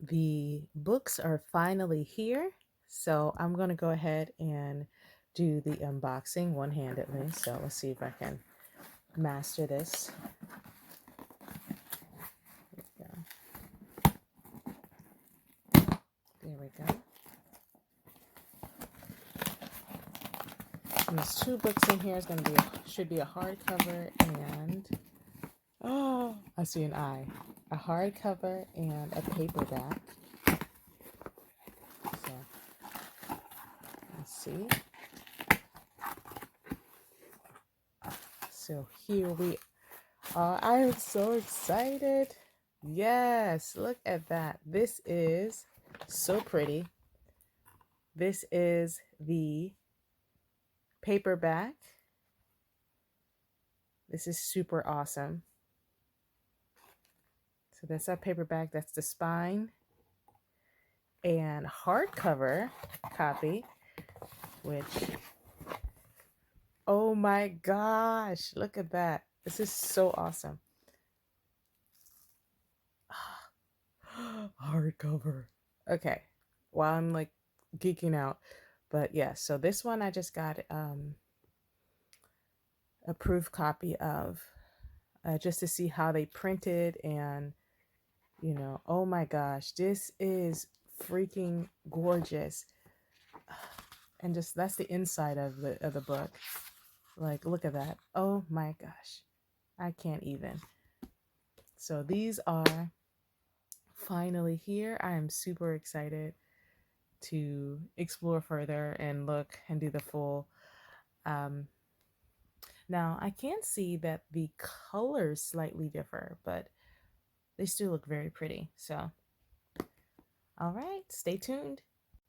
The books are finally here, so I'm going to go ahead and do the unboxing one-handedly. So let's see if I can master this. There we go. And there's two books in here. It's going to be should be a hardcover and I see an eye. A hardcover and a paperback. So let's see. So here we are. I am so excited. Yes, look at that. This is so pretty. This is the paperback. This is super awesome. So that's our paperback. That's the spine. And hardcover copy, which, oh my gosh, look at that. This is so awesome. Hardcover. Okay. Well, I'm like geeking out. But yeah, so this one I just got a proof copy of just to see how they printed and oh my gosh, this is freaking gorgeous. And just that's the inside of the book. Like, look at that. Oh my gosh. I can't even. So these are finally here. I am super excited to explore further and look and do the full. Now I can see that the colors slightly differ, but they still look very pretty. So, all right, stay tuned.